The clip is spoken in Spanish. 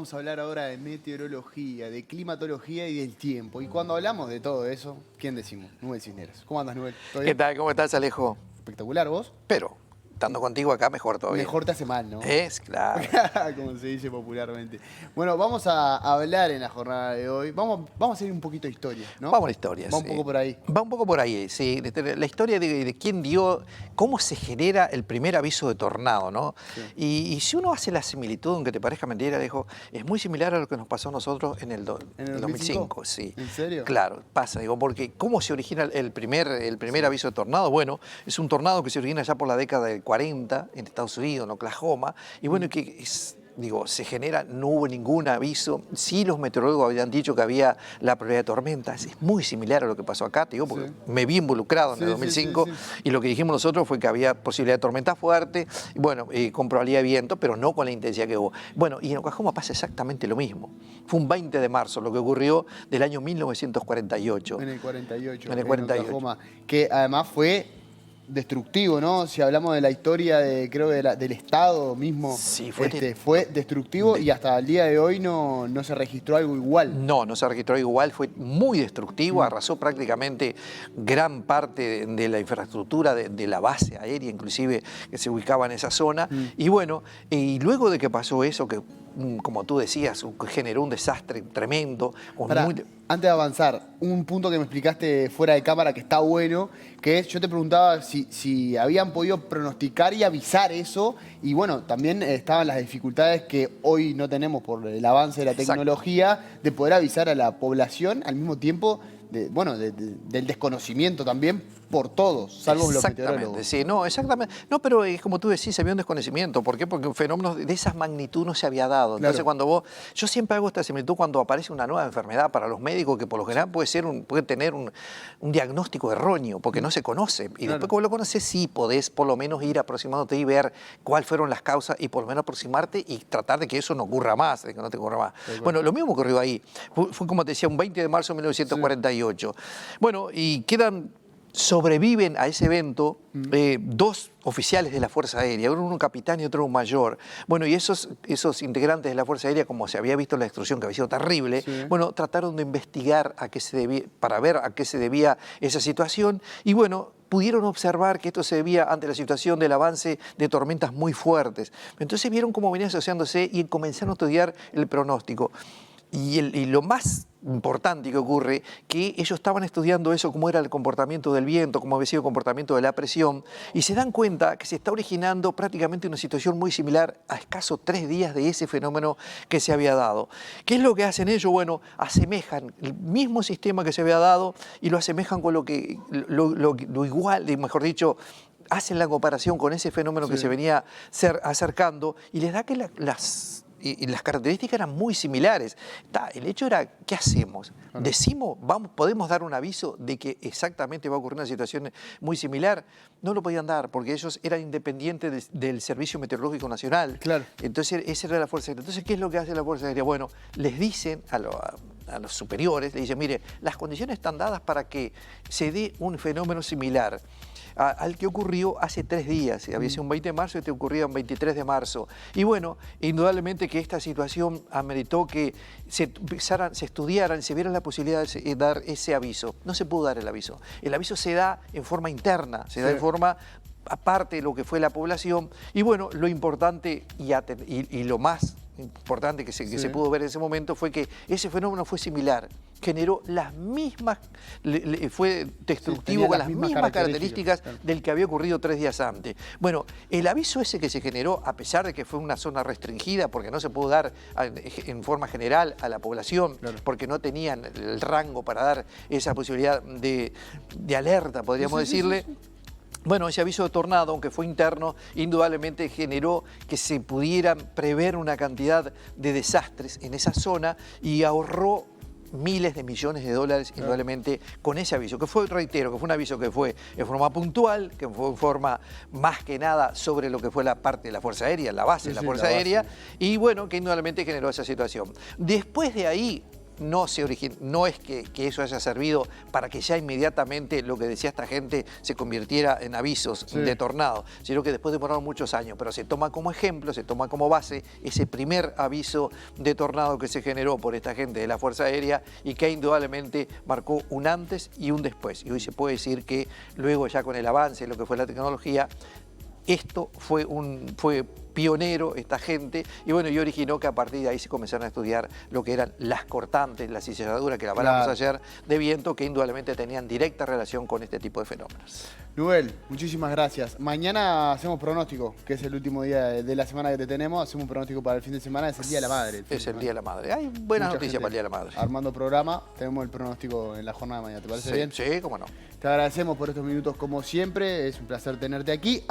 vamos a hablar ahora de meteorología, de climatología y del tiempo. Y cuando hablamos de todo eso, ¿quién decimos? Nubel Cisneros. ¿Cómo andas, Nubel? ¿Todo bien? ¿Qué tal? ¿Cómo estás, Alejo? Espectacular, ¿vos? Pero, estando contigo acá, mejor todavía. Mejor te hace mal, ¿no? Es, claro. Como se dice popularmente. Bueno, vamos a hablar en la jornada de hoy. Vamos a hacer un poquito de historia, ¿no? Vamos a la historia, Va un sí. poco por ahí. Va un poco por ahí, sí. La historia de quién dio, cómo se genera el primer aviso de tornado, ¿no? Sí. Y si uno hace la similitud, aunque te parezca mentira, Alejo, es muy similar a lo que nos pasó a nosotros en el 2005, sí. ¿En serio? Claro, pasa, digo, porque ¿cómo se origina el primer aviso de tornado? Bueno, es un tornado que se origina ya por la década del 40 en Estados Unidos, en Oklahoma, y bueno, que es... Digo, se genera, no hubo ningún aviso. Sí, los meteorólogos habían dicho que había la probabilidad de tormentas. Es muy similar a lo que pasó acá, te digo, porque Sí. me vi involucrado en el 2005 sí. y lo que dijimos nosotros fue que había posibilidad de tormenta fuerte, y bueno, con probabilidad de viento, pero no con la intensidad que hubo. Bueno, y en Oklahoma pasa exactamente lo mismo. Fue un 20 de marzo lo que ocurrió del año 1948. En el 48. En el 48. Oklahoma, que además fue destructivo, ¿no? Si hablamos de la historia creo del Estado mismo, Sí, fue destructivo y hasta el día de hoy no se registró algo igual. No se registró igual, fue muy destructivo, arrasó prácticamente gran parte de la infraestructura de la base aérea, inclusive que se ubicaba en esa zona. Y bueno, y luego de que pasó eso, que como tú decías, generó un desastre tremendo. Antes de avanzar, un punto que me explicaste fuera de cámara que está bueno, que es, yo te preguntaba si habían podido pronosticar y avisar eso, y bueno, también estaban las dificultades que hoy no tenemos por el avance de la tecnología, de poder avisar a la población al mismo tiempo, del desconocimiento también por todos, salvo los meteorólogos. Sí, no, exactamente. No, pero como tú decís, había un desconocimiento. ¿Por qué? Porque un fenómeno de esa magnitud no se había dado. Entonces, Claro. yo siempre hago esta similitud cuando aparece una nueva enfermedad para los médicos, que por lo general puede tener un diagnóstico erróneo, porque no se conoce. Y después, como lo conoces, sí podés por lo menos ir aproximándote y ver cuáles fueron las causas y por lo menos aproximarte y tratar de que eso no ocurra más, de que no te ocurra más. Bueno, lo mismo ocurrió ahí. Fue como te decía, un 20 de marzo de 1948. Bueno, y sobreviven a ese evento dos oficiales de la Fuerza Aérea, uno un capitán y otro un mayor. Bueno, y esos integrantes de la Fuerza Aérea, como se había visto en la destrucción que había sido terrible, bueno, trataron de investigar para ver a qué se debía esa situación, y bueno, pudieron observar que esto se debía ante la situación del avance de tormentas muy fuertes. Entonces vieron cómo venía asociándose y comenzaron a estudiar el pronóstico. Y lo más importante que ocurre, que ellos estaban estudiando eso, cómo era el comportamiento del viento, cómo había sido el comportamiento de la presión, y se dan cuenta que se está originando prácticamente una situación muy similar a escasos 3 días de ese fenómeno que se había dado. ¿Qué es lo que hacen ellos? Bueno, asemejan el mismo sistema que se había dado y lo asemejan con lo igual, mejor dicho, hacen la comparación con ese fenómeno que se venía acercando, y les da que las características eran muy similares. El hecho era, ¿qué hacemos? Decimos, podemos dar un aviso de que exactamente va a ocurrir una situación muy similar. No lo podían dar porque ellos eran independientes del Servicio Meteorológico Nacional. Claro. Entonces, esa era la Fuerza Aérea. Entonces, ¿qué es lo que hace la Fuerza Aérea? Bueno, les dicen a los superiores, le dicen, mire, las condiciones están dadas para que se dé un fenómeno similar al que ocurrió hace 3 días. Había sido un 20 de marzo y este ocurría un 23 de marzo. Y bueno, indudablemente que esta situación ameritó que se estudiaran, se viera la posibilidad de dar ese aviso. No se pudo dar el aviso. El aviso se da en forma interna, se da en forma aparte de lo que fue la población. Y bueno, lo importante y lo más importante que se pudo ver en ese momento fue que ese fenómeno fue similar, generó las mismas, fue destructivo con las mismas características del que había ocurrido 3 días antes. Bueno, el aviso ese que se generó, a pesar de que fue una zona restringida, porque no se pudo dar en forma general a la población, porque no tenían el rango para dar esa posibilidad de alerta, podríamos decirle. Bueno, ese aviso de tornado, aunque fue interno, indudablemente generó que se pudieran prever una cantidad de desastres en esa zona y ahorró miles de millones de dólares indudablemente con ese aviso, que fue, reitero, que fue un aviso que fue en forma puntual, que fue en forma más que nada sobre lo que fue la parte de la Fuerza Aérea, la base de la Fuerza Aérea, y bueno, que indudablemente generó esa situación. Después de ahí, no es que eso haya servido para que ya inmediatamente lo que decía esta gente se convirtiera en avisos de tornado, sino que después demoraron muchos años, pero se toma como ejemplo, se toma como base ese primer aviso de tornado que se generó por esta gente de la Fuerza Aérea y que indudablemente marcó un antes y un después. Y hoy se puede decir que luego ya con el avance de lo que fue la tecnología, esto fue pionero esta gente y bueno, y originó que a partir de ahí se comenzaron a estudiar lo que eran las cortantes, las cizalladuras que la hablamos ayer de viento, que indudablemente tenían directa relación con este tipo de fenómenos. Nubel, muchísimas gracias. Mañana hacemos pronóstico, que es el último día de la semana que te tenemos. Hacemos un pronóstico para el fin de semana, es el Día de la Madre. Es el Día de la Madre. Hay buenas noticias para el Día de la Madre. Armando programa, tenemos el pronóstico en la jornada de mañana. ¿Te parece bien? Sí, cómo no. Te agradecemos por estos minutos como siempre, es un placer tenerte aquí.